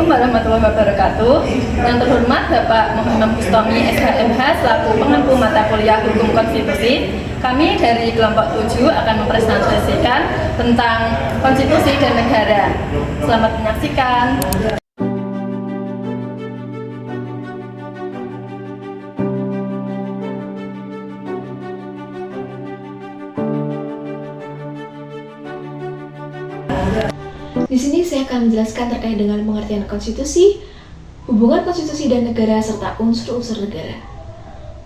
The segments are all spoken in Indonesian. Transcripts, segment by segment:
warahmatullahi wabarakatuh. Yang terhormat Bapak Muhammad Bustomi SHMH selaku pengampu mata kuliah Hukum Konstitusi. Kami dari kelompok 7 akan mempresentasikan tentang konstitusi dan negara. Selamat menyaksikan. Di sini saya akan menjelaskan terkait dengan pengertian konstitusi, hubungan konstitusi dan negara, serta unsur-unsur negara.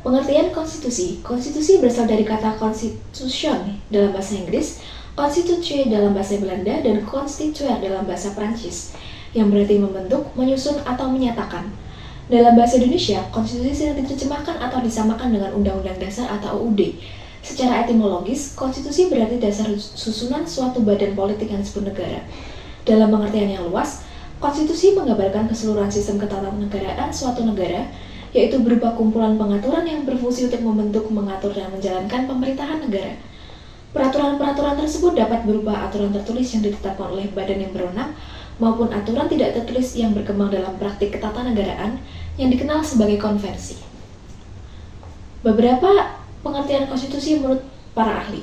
Pengertian konstitusi. Konstitusi berasal dari kata constitution dalam bahasa Inggris, constituer dalam bahasa Belanda, dan constituer dalam bahasa Prancis, yang berarti membentuk, menyusun, atau menyatakan. Dalam bahasa Indonesia, konstitusi sering diterjemahkan atau disamakan dengan Undang-Undang Dasar atau UUD. Secara etimologis, konstitusi berarti dasar susunan suatu badan politik yang disebut negara. Dalam pengertian yang luas, konstitusi menggambarkan keseluruhan sistem ketatanegaraan suatu negara, yaitu berupa kumpulan pengaturan yang berfungsi untuk membentuk, mengatur, dan menjalankan pemerintahan negara. Peraturan-peraturan tersebut dapat berupa aturan tertulis yang ditetapkan oleh badan yang berwenang, maupun aturan tidak tertulis yang berkembang dalam praktik ketatanegaraan yang dikenal sebagai konvensi. Beberapa pengertian konstitusi menurut para ahli.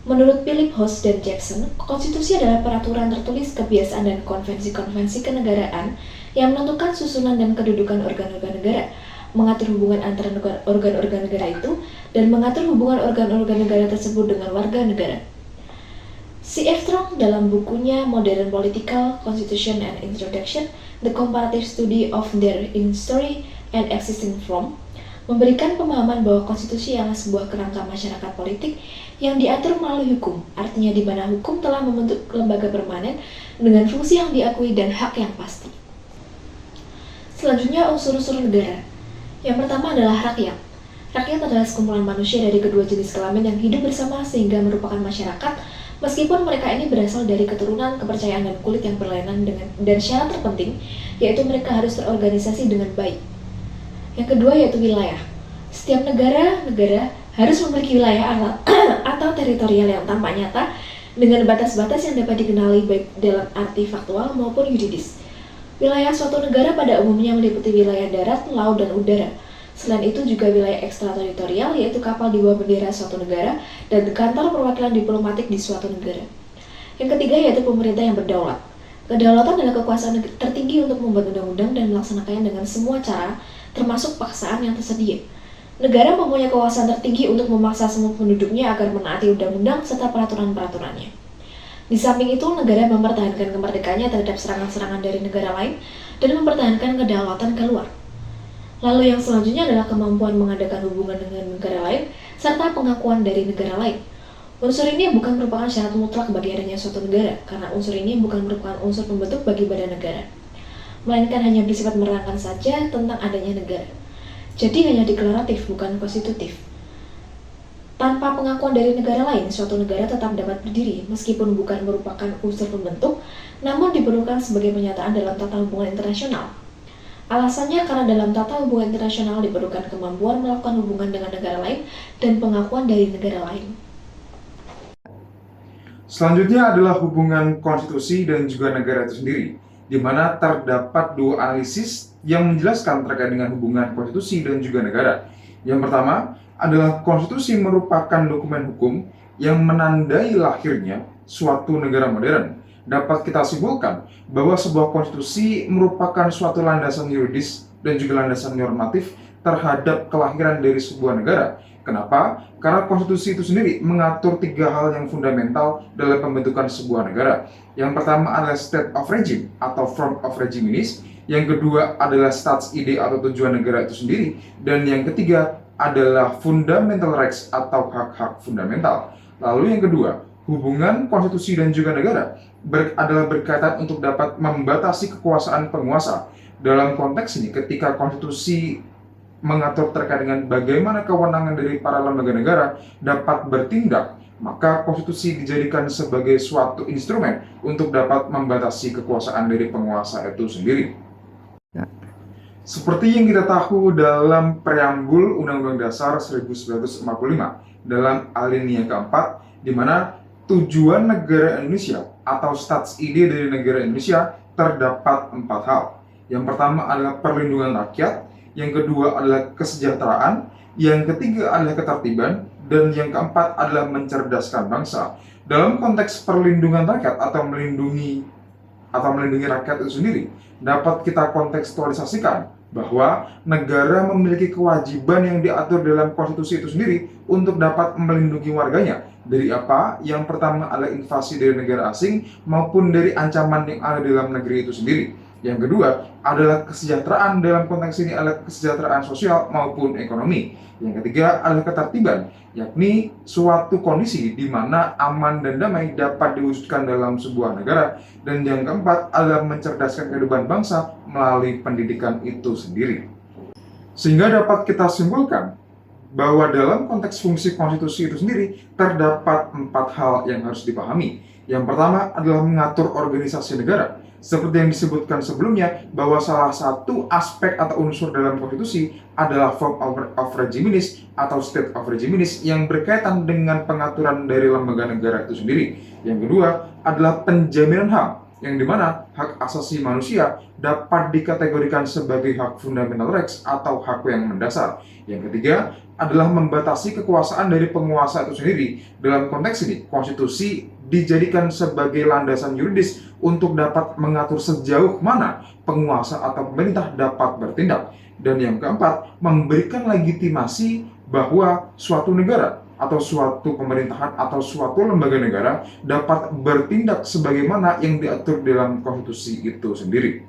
Menurut Philip House dan Jackson, konstitusi adalah peraturan tertulis, kebiasaan, dan konvensi-konvensi kenegaraan yang menentukan susunan dan kedudukan organ-organ negara, mengatur hubungan antara organ-organ negara itu, dan mengatur hubungan organ-organ negara tersebut dengan warga negara. C.F. Strong dalam bukunya Modern Political Constitution and Introduction, The Comparative Study of Their History and Existing Form, memberikan pemahaman bahwa konstitusi adalah sebuah kerangka masyarakat politik yang diatur melalui hukum, artinya di mana hukum telah membentuk lembaga permanen dengan fungsi yang diakui dan hak yang pasti. Selanjutnya, unsur-unsur negara. Yang pertama adalah rakyat. Rakyat adalah sekumpulan manusia dari kedua jenis kelamin yang hidup bersama sehingga merupakan masyarakat, meskipun mereka ini berasal dari keturunan, kepercayaan, dan kulit yang berlainan dan syarat terpenting, yaitu mereka harus terorganisasi dengan baik. Yang kedua yaitu wilayah. Setiap negara harus memiliki wilayah atau teritorial yang tampak nyata dengan batas-batas yang dapat dikenali baik dalam arti faktual maupun yuridis. Wilayah suatu negara pada umumnya meliputi wilayah darat, laut, dan udara. Selain itu juga wilayah ekstrateritorial, yaitu kapal di bawah bendera suatu negara dan kantor perwakilan diplomatik di suatu negara. Yang ketiga yaitu pemerintah yang berdaulat. Kedaulatan adalah kekuasaan tertinggi untuk membuat undang-undang dan melaksanakannya dengan semua cara, termasuk paksaan yang tersedia. Negara mempunyai kekuasaan tertinggi untuk memaksa semua penduduknya agar menaati undang-undang serta peraturan-peraturannya. Di samping itu, negara mempertahankan kemerdekaannya terhadap serangan-serangan dari negara lain dan mempertahankan kedaulatan keluar. Lalu yang selanjutnya adalah kemampuan mengadakan hubungan dengan negara lain serta pengakuan dari negara lain. Unsur ini bukan merupakan syarat mutlak bagi adanya suatu negara, karena unsur ini bukan merupakan unsur pembentuk bagi badan negara, melainkan hanya bersifat menerangkan saja tentang adanya negara. Jadi hanya deklaratif, bukan konstitutif. Tanpa pengakuan dari negara lain, suatu negara tetap dapat berdiri, meskipun bukan merupakan unsur pembentuk, namun diperlukan sebagai penyataan dalam tata hubungan internasional. Alasannya karena dalam tata hubungan internasional diperlukan kemampuan melakukan hubungan dengan negara lain dan pengakuan dari negara lain. Selanjutnya adalah hubungan konstitusi dan juga negara itu sendiri, di mana terdapat dua analisis yang menjelaskan terkait dengan hubungan konstitusi dan juga negara. Yang pertama adalah konstitusi merupakan dokumen hukum yang menandai lahirnya suatu negara modern. Dapat kita simpulkan bahwa sebuah konstitusi merupakan suatu landasan yuridis dan juga landasan normatif terhadap kelahiran dari sebuah negara. Kenapa? Karena konstitusi itu sendiri mengatur tiga hal yang fundamental dalam pembentukan sebuah negara. Yang pertama adalah state of regime atau form of regimenis. Yang kedua adalah status ide atau tujuan negara itu sendiri. Dan yang ketiga adalah fundamental rights atau hak-hak fundamental. Lalu yang kedua, hubungan konstitusi dan juga negara adalah berkaitan untuk dapat membatasi kekuasaan penguasa. Dalam konteks ini, ketika konstitusi mengatur terkait dengan bagaimana kewenangan dari para lembaga negara dapat bertindak, maka konstitusi dijadikan sebagai suatu instrumen untuk dapat membatasi kekuasaan dari penguasa itu sendiri. Seperti yang kita tahu dalam preambul Undang-Undang Dasar 1945 dalam alinea keempat, di mana tujuan negara Indonesia atau status ide dari negara Indonesia terdapat 4 hal. Yang pertama adalah perlindungan rakyat, yang kedua adalah kesejahteraan, yang ketiga adalah ketertiban, dan yang keempat adalah mencerdaskan bangsa. Dalam konteks perlindungan rakyat atau melindungi rakyat itu sendiri, dapat kita kontekstualisasikan bahwa negara memiliki kewajiban yang diatur dalam konstitusi itu sendiri untuk dapat melindungi warganya. Dari apa? Yang pertama adalah invasi dari negara asing maupun dari ancaman yang ada dalam negeri itu sendiri. Yang kedua adalah kesejahteraan, dalam konteks ini adalah kesejahteraan sosial maupun ekonomi. Yang ketiga adalah ketertiban, yakni suatu kondisi di mana aman dan damai dapat diwujudkan dalam sebuah negara. Dan yang keempat adalah mencerdaskan kehidupan bangsa melalui pendidikan itu sendiri. Sehingga dapat kita simpulkan bahwa dalam konteks fungsi konstitusi itu sendiri terdapat 4 hal yang harus dipahami. Yang pertama adalah mengatur organisasi negara. Seperti yang disebutkan sebelumnya, bahwa salah satu aspek atau unsur dalam konstitusi adalah form of regimenis atau state of regimenis yang berkaitan dengan pengaturan dari lembaga negara itu sendiri. Yang kedua adalah penjaminan HAM, yang dimana hak asasi manusia dapat dikategorikan sebagai hak fundamental rights atau hak yang mendasar. Yang ketiga adalah membatasi kekuasaan dari penguasa itu sendiri. Dalam konteks ini, konstitusi dijadikan sebagai landasan yuridis untuk dapat mengatur sejauh mana penguasa atau pemerintah dapat bertindak. Dan yang keempat, memberikan legitimasi bahwa suatu negara atau suatu pemerintahan atau suatu lembaga negara dapat bertindak sebagaimana yang diatur dalam konstitusi itu sendiri.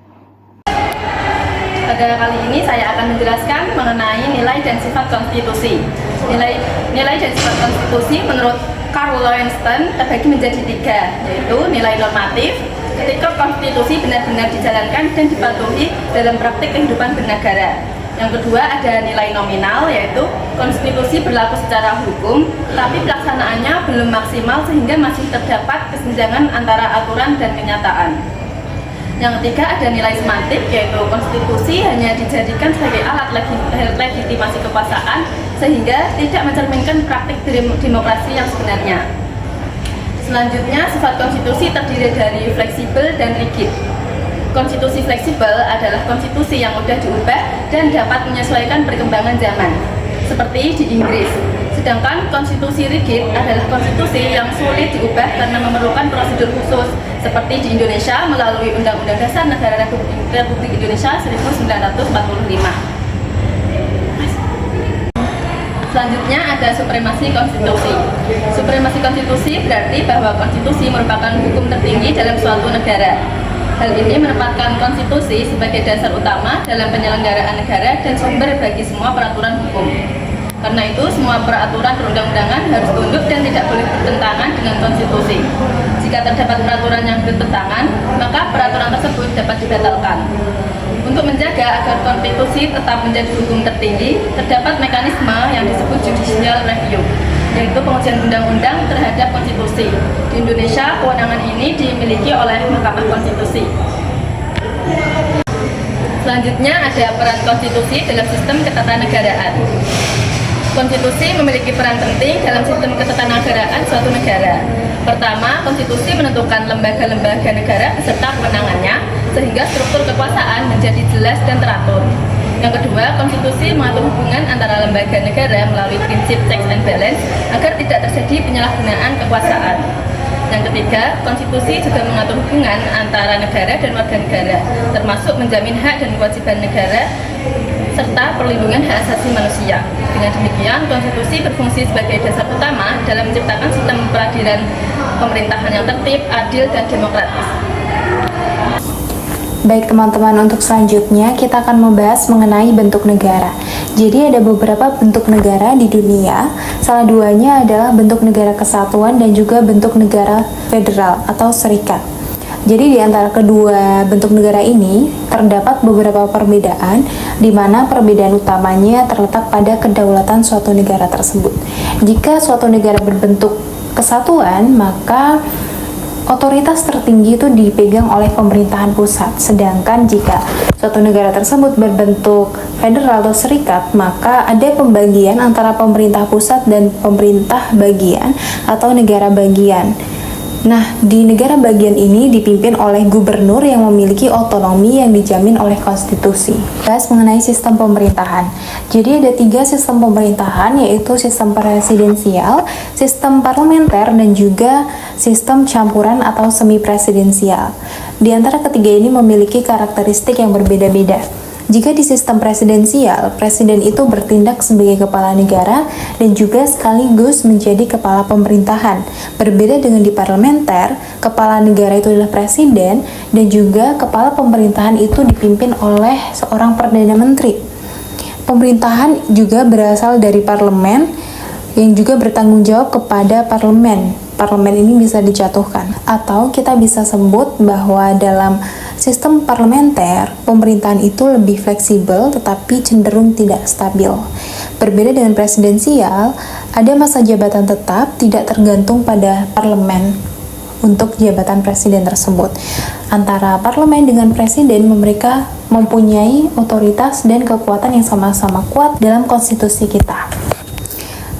Pada kali ini saya akan menjelaskan mengenai nilai dan sifat konstitusi. Nilai dan sifat konstitusi menurut Karl Loewenstein terbagi menjadi 3, yaitu nilai normatif, ketika konstitusi benar-benar dijalankan dan dipatuhi dalam praktik kehidupan bernegara. Yang kedua ada nilai nominal, yaitu konstitusi berlaku secara hukum, tapi pelaksanaannya belum maksimal sehingga masih terdapat kesenjangan antara aturan dan kenyataan. Yang ketiga ada nilai semantik, yaitu konstitusi hanya dijadikan sebagai alat legitimasi kekuasaan sehingga tidak mencerminkan praktik demokrasi yang sebenarnya. Selanjutnya, sifat konstitusi terdiri dari fleksibel dan rigid. Konstitusi fleksibel adalah konstitusi yang mudah diubah dan dapat menyesuaikan perkembangan zaman, seperti di Inggris. Sedangkan konstitusi rigid adalah konstitusi yang sulit diubah karena memerlukan prosedur khusus, seperti di Indonesia melalui Undang-Undang Dasar Negara Republik Indonesia 1945. Selanjutnya ada supremasi konstitusi. Supremasi konstitusi berarti bahwa konstitusi merupakan hukum tertinggi dalam suatu negara. Hal ini menempatkan konstitusi sebagai dasar utama dalam penyelenggaraan negara dan sumber bagi semua peraturan hukum. Karena itu, semua peraturan perundang-undangan harus tunduk dan tidak boleh bertentangan dengan konstitusi. Jika terdapat peraturan yang bertentangan, maka peraturan tersebut dapat dibatalkan. Untuk menjaga agar konstitusi tetap menjadi hukum tertinggi, terdapat mekanisme yang disebut judicial review, yaitu pengujian undang-undang terhadap konstitusi. Di Indonesia, kewenangan ini dimiliki oleh Mahkamah Konstitusi. Selanjutnya ada peran konstitusi dalam sistem ketatanegaraan. Konstitusi memiliki peran penting dalam sistem ketatanegaraan suatu negara. Pertama, konstitusi menentukan lembaga-lembaga negara beserta kewenangannya, sehingga struktur kekuasaan menjadi jelas dan teratur. Yang kedua, konstitusi mengatur hubungan antara lembaga negara melalui prinsip checks and balance agar tidak terjadi penyalahgunaan kekuasaan. Yang ketiga, konstitusi juga mengatur hubungan antara negara dan warga negara, termasuk menjamin hak dan kewajiban negara serta perlindungan hak asasi manusia. Dengan demikian, konstitusi berfungsi sebagai dasar utama dalam menciptakan sistem peradilan pemerintahan yang tertib, adil, dan demokratis. Baik teman-teman, untuk selanjutnya kita akan membahas mengenai bentuk negara. Jadi ada beberapa bentuk negara di dunia, salah duanya adalah bentuk negara kesatuan dan juga bentuk negara federal atau serikat. Jadi di antara kedua bentuk negara ini terdapat beberapa perbedaan, di mana perbedaan utamanya terletak pada kedaulatan suatu negara tersebut. Jika suatu negara berbentuk kesatuan, maka otoritas tertinggi itu dipegang oleh pemerintahan pusat. Sedangkan jika suatu negara tersebut berbentuk federal atau serikat, maka ada pembagian antara pemerintah pusat dan pemerintah bagian atau negara bagian. Nah, di negara bagian ini dipimpin oleh gubernur yang memiliki otonomi yang dijamin oleh konstitusi. Bahas mengenai sistem pemerintahan. Jadi ada 3 sistem pemerintahan, yaitu sistem presidensial, sistem parlementer, dan juga sistem campuran atau semi presidensial. Di antara ketiga ini memiliki karakteristik yang berbeda-beda. Jika di sistem presidensial, presiden itu bertindak sebagai kepala negara dan juga sekaligus menjadi kepala pemerintahan. Berbeda dengan di parlementer, kepala negara itu adalah presiden dan juga kepala pemerintahan itu dipimpin oleh seorang perdana menteri. Pemerintahan juga berasal dari parlemen yang juga bertanggung jawab kepada parlemen. Parlemen ini bisa dijatuhkan, atau kita bisa sebut bahwa dalam sistem parlementer, pemerintahan itu lebih fleksibel tetapi cenderung tidak stabil. Berbeda dengan presidensial, ada masa jabatan tetap tidak tergantung pada parlemen untuk jabatan presiden tersebut. Antara parlemen dengan presiden, mereka mempunyai otoritas dan kekuatan yang sama-sama kuat dalam konstitusi kita.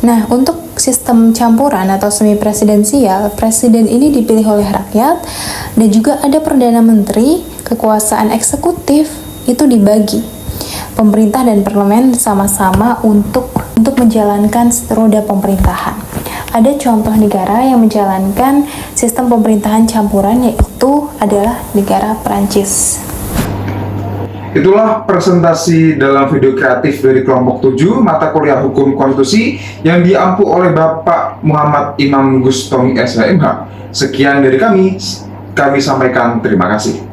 Nah, untuk sistem campuran atau semi presidensial, presiden ini dipilih oleh rakyat dan juga ada perdana menteri, kekuasaan eksekutif itu dibagi. Pemerintah dan parlemen sama-sama untuk menjalankan roda pemerintahan. Ada contoh negara yang menjalankan sistem pemerintahan campuran, yaitu adalah negara Perancis. Itulah presentasi dalam video kreatif dari kelompok 7 mata kuliah Hukum Konstitusi yang diampu oleh Bapak Muhammad Imam Gustomi SHMH. Sekian dari kami sampaikan terima kasih.